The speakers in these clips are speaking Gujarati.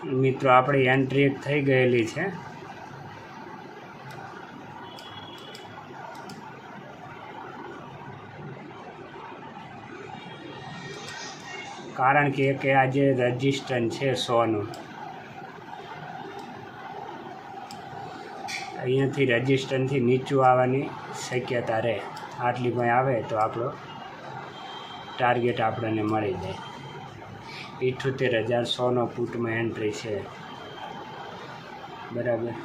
મિત્રો આપણી એન્ટ્રી થઈ ગયેલી છે. કારણ કે આજે રજિસ્ટ્રેશન છે 100નું. અહીંયાથી રજિસ્ટ્રેશનથી નીચું આવવાની શક્યતા રહે. આટલી પણ આવે તો આપણો ટાર્ગેટ આપણને મળી જાય. 78,100નો પુટમાં એન્ટ્રી છે. બરાબર.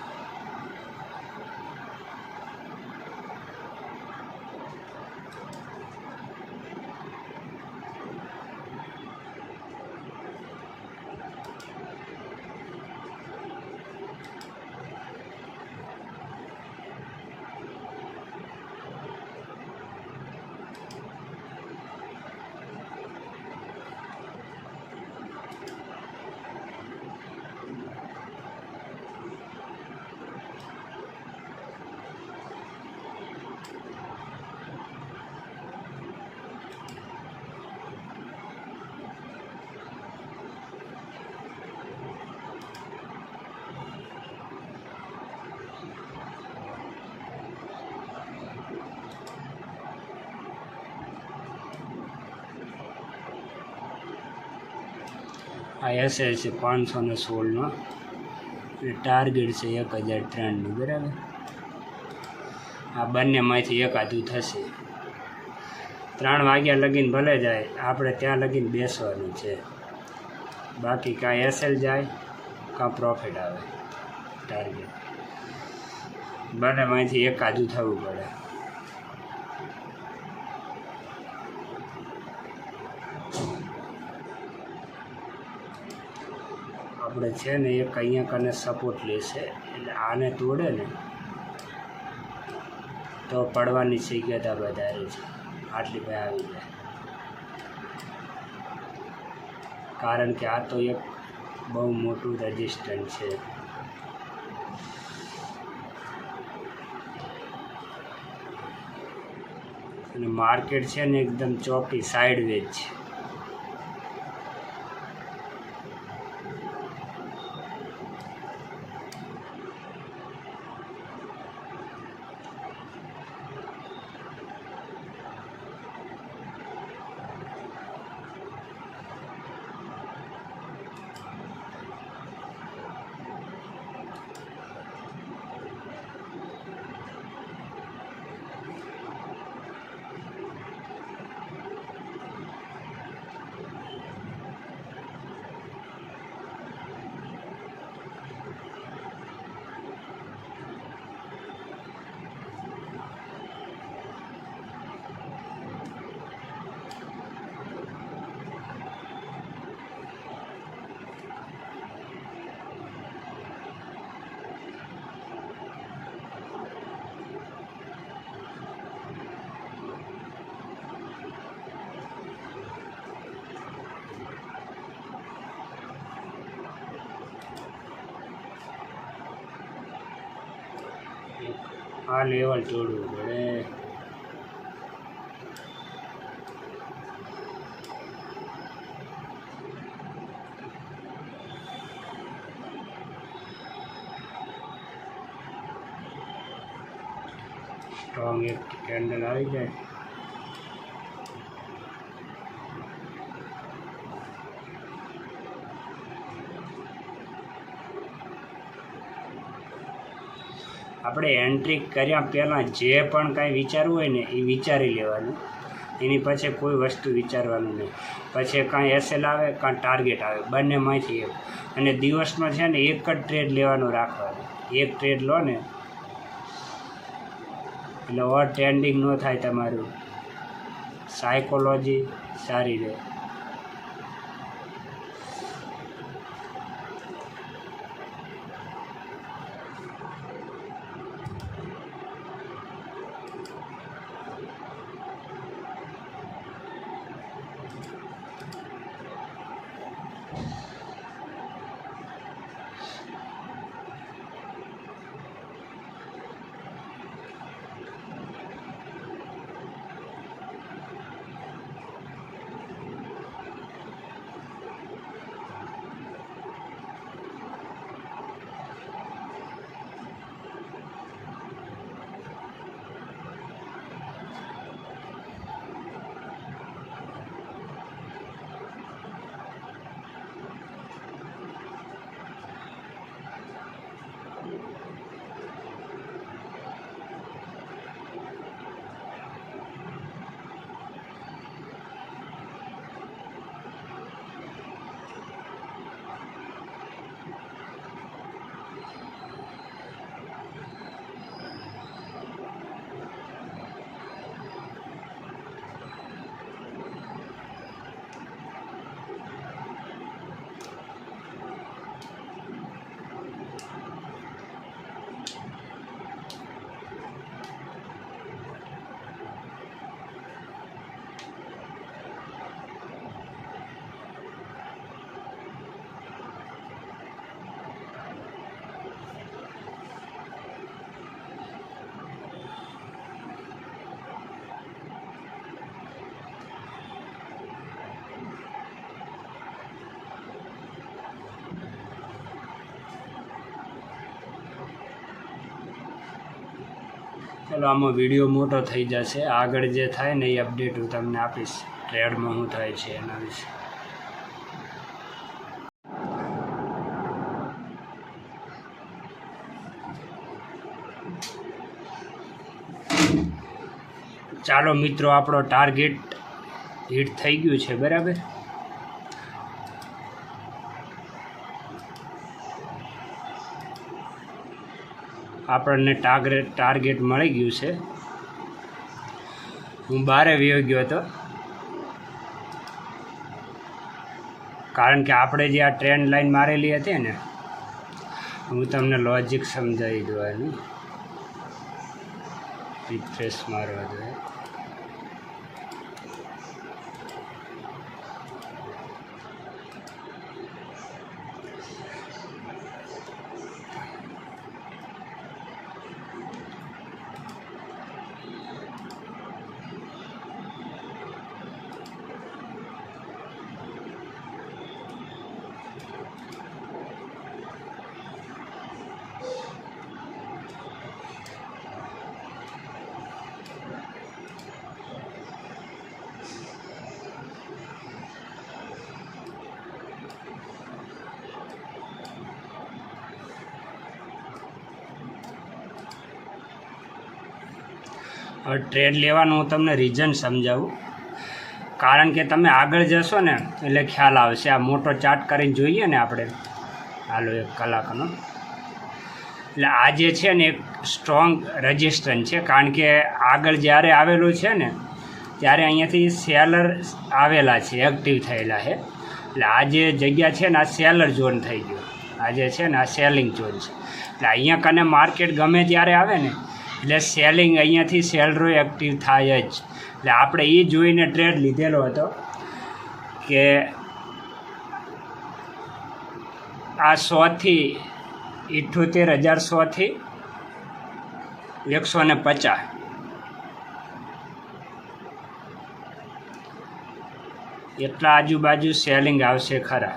આ એસએલ છે 516નો અને ટાર્ગેટ છે 1003નું. બરાબર. આ બંનેમાંથી એકાદું થશે. 3 વાગ્યા લગીને ભલે જાય, આપણે ત્યાં લગીને બેસવાનું છે. બાકી કાં એસએલ જાય કાં પ્રોફિટ આવે. ટાર્ગેટ બંનેમાંથી એકાદું થવું પડે. આપણે છે ને એક અહીંયા કને સપોર્ટ લેશે, એટલે આને તોડે ને તો પડવાની શક્યતા વધારે છે. આટલી ભાઈ આવી જાય. કારણ કે આ તો એક બહુ મોટું રેઝિસ્ટન્સ છે. અને માર્કેટ છે ને એકદમ ચોકી સાઇડવેજ છે. આ લેવલ તોડવું પડે. સ્ટ્રોંગ એક કેન્ડલ આવી જાય. આપણે એન્ટ્રી કર્યા પહેલાં જે પણ કાંઈ વિચારવું હોય ને એ વિચારી લેવાનું. એની પછી કોઈ વસ્તુ વિચારવાનું નહીં. પછી કાં એસએલ આવે કાં ટાર્ગેટ આવે, બંનેમાંથી એક. અને દિવસમાં છે ને એક જ ટ્રેડ લેવાનું રાખવાનું. એક ટ્રેડ લો ને એટલે ઓવર ટ્રેન્ડિંગ ન થાય. તમારું સાયકોલોજી સારી રહે. ચાલો આમાં વિડીયો મોટો થઈ જશે, આગળ જે થાય ને એ અપડેટ હું તમને આપીશ ટ્રેડમાં શું થાય છે એના વિશે. ચાલો મિત્રો, આપણો ટાર્ગેટ હિટ થઈ ગયું છે, બરાબર. આપણને ટાર્ગેટ મળી ગયું છે. હું બહારે વયો ગયો હતો કારણ કે આપણે જે આ ટ્રેન્ડ લાઈન મારેલી હતી ને, હું તમને લોજિક સમજાવી દઉં એનું. રિફ્રેશ મારવા જોઈએ. હવે ટ્રેડ લેવાનું હું તમને રીઝન સમજાવું, કારણ કે તમે આગળ જશો ને એટલે ખ્યાલ આવશે. આ મોટો ચાર્ટ કરીને જોઈએ ને આપણે, હાલો 1 કલાકનો, એટલે આ જે છે ને એક સ્ટ્રોંગ રજિસ્ટન્સ છે. કારણ કે આગળ જ્યારે આવેલું છે ને ત્યારે અહીંયાથી સેલર આવેલા છે, એક્ટિવ થયેલા છે. એટલે આ જે જગ્યા છે ને આ સેલર ઝોન થઈ ગયો, આ જે છે ને આ સેલિંગ ઝોન છે. એટલે અહીંયા કને માર્કેટ ગમે ત્યારે આવે ને એટલે સેલિંગ અહીંયાથી સેલરો એક્ટિવ થાય જ. એટલે આપણે એ જોઈને ટ્રેડ લીધેલો હતો કે આ 100થી 78,100થી 150 એટલા આજુબાજુ સેલિંગ આવશે ખરા,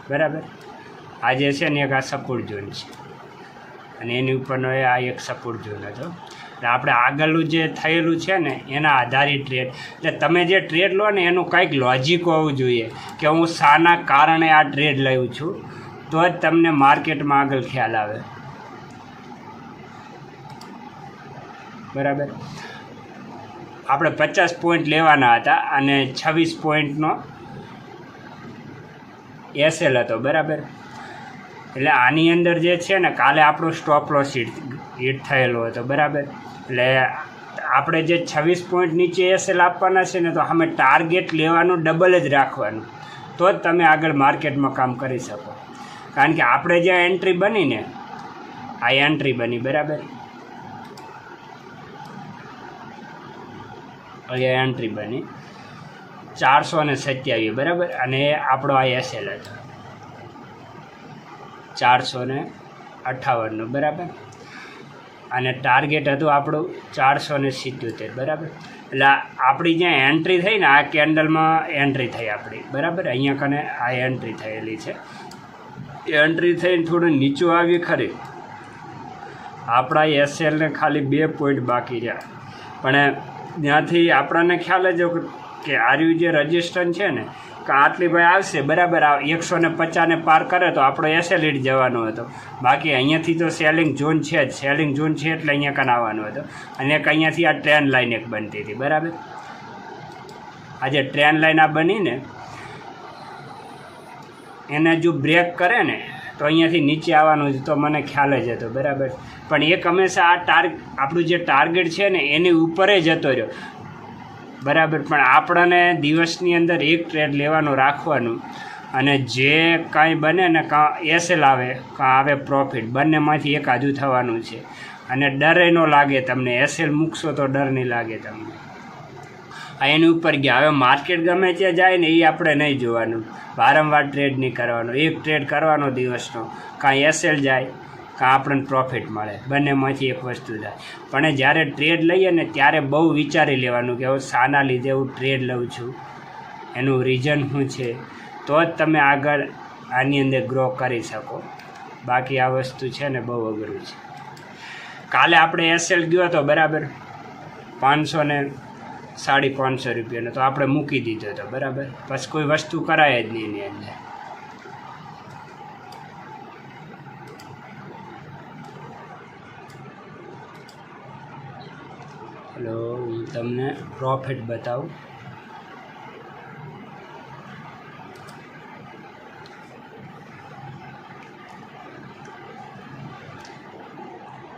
બરાબર. આ જે છે ને એક આ સપોર્ટ ઝોન છે અને એની ઉપરનો આ એક સપોર્ટ ઝોન હતો. એટલે આપણે આગળનું જે થયેલું છે ને એના આધારિત ટ્રેડ, એટલે તમે જે ટ્રેડ લો ને એનું કંઈક લોજિક હોવું જોઈએ કે હું શાના કારણે આ ટ્રેડ લઉં છું, તો જ તમને માર્કેટમાં આગળ ખ્યાલ આવે, બરાબર. આપણે 50 પોઈન્ટ લેવાના હતા અને 26 પોઈન્ટનો એસએલ હતો, બરાબર. એટલે આની અંદર જે છે ને કાલે આપણો સ્ટોપ લોસ હિટ થયેલો હતો, બરાબર. એટલે આપણે જે 26 પોઈન્ટ નીચે એસએલ આપવાના છે ને, તો અમે ટાર્ગેટ લેવાનું ડબલ જ રાખવાનું, તો જ તમે આગળ માર્કેટમાં કામ કરી શકો. કારણ કે આપણે જે એન્ટ્રી બની ને, આ એન્ટ્રી બની, બરાબર. અહીંયા એન્ટ્રી બની 427, બરાબર. અને આપણો આ એસએલ હતો 458, બરાબર. અને ટાર્ગેટ હતું આપણું 477, બરાબર. એટલે આપણી જ્યાં એન્ટ્રી થઈ ને, આ કેન્ડલમાં એન્ટ્રી થઈ આપણી, બરાબર. અહીંયા કને આ એન્ટ્રી થયેલી છે. એન્ટ્રી થઈને થોડું નીચું આવી ખરી, આપણા એસએલને ખાલી 2 પોઈન્ટ બાકી રહ્યા. પણ ત્યાંથી આપણને ખ્યાલ જ કે આર્યું જે રજિસ્ટન્સ છે ને કે આટલી ભાઈ આવશે, બરાબર. આ 150 પાર કરે તો આપણો એસએલ હિટ જવાનો હતો. બાકી અહીંયાથી તો સેલિંગ ઝોન છે જ, સેલિંગ ઝોન છે એટલે અહીંયા કાન આવવાનો હતો. અને એક અહીંયાથી આ ટ્રેન્ડ લાઈન એક બનતી હતી, બરાબર. આ જે ટ્રેન્ડ લાઈન આ બની ને એને જો બ્રેક કરે ને તો અહીંયાથી નીચે આવવાનું તો મને ખ્યાલ જ હતો, બરાબર. પણ એક હંમેશા આ આપણું જે ટાર્ગેટ છે ને એની ઉપર જ જતો રહ્યો, બરાબર. પણ આપણને દિવસની અંદર એક ટ્રેડ લેવાનું રાખવાનું, અને જે કાંઈ બને ને કાં એસએલ આવે કાં આવે પ્રોફિટ, બંનેમાંથી એક આજુ થવાનું છે. અને ડર ન લાગે તમને, એસએલ મૂકશો તો ડર નહીં લાગે તમને. આ એની ઉપર ગયા. હવે માર્કેટ ગમે ત્યાં જાય ને એ આપણે નહીં જોવાનું, વારંવાર ટ્રેડ નહીં કરવાનો, એક ટ્રેડ કરવાનો દિવસનો, કાં એસએલ જાય કાં આપણને પ્રોફિટ મળે, બંનેમાંથી એક વસ્તુ થાય. પણ જ્યારે ટ્રેડ લઈએ ને ત્યારે બહુ વિચારી લેવાનું કે હું શાના લીધે હું ટ્રેડ લઉં છું, એનું રીઝન શું છે, તો જ તમે આગળ આની અંદર ગ્રો કરી શકો. બાકી આ વસ્તુ છે ને બહુ અઘરું છે. કાલે આપણે એસએલ ગયો હતો, બરાબર. 500 રૂપિયાનો, તો આપણે મૂકી દીધો હતો બરાબર. પછી કોઈ વસ્તુ કરાય જ નહીં એની અંદર. હલો, હું તમને પ્રોફિટ બતાવું.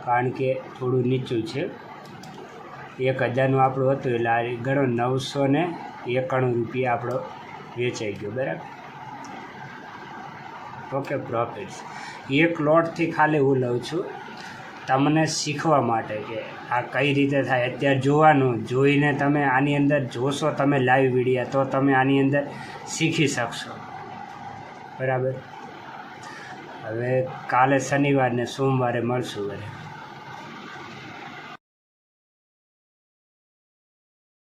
કારણ કે થોડું નીચું છે. 1000નું આપણું હતું એટલે આ ગણો 991 રૂપિયા આપણો વેચાઈ ગયો બરાબર. ઓકે, પ્રોફિટ્સ એક લોટથી ખાલી હું લઉં છું તમને શીખવા માટે કે આ કઈ રીતે થાય. અત્યારે જોવાનું, જોઈને તમે આની અંદર જોશો તમે લાઈવ વિડીયો, તો તમે આની અંદર શીખી શકશો બરાબર. હવે કાલે શનિવાર ને સોમવારે મળશું.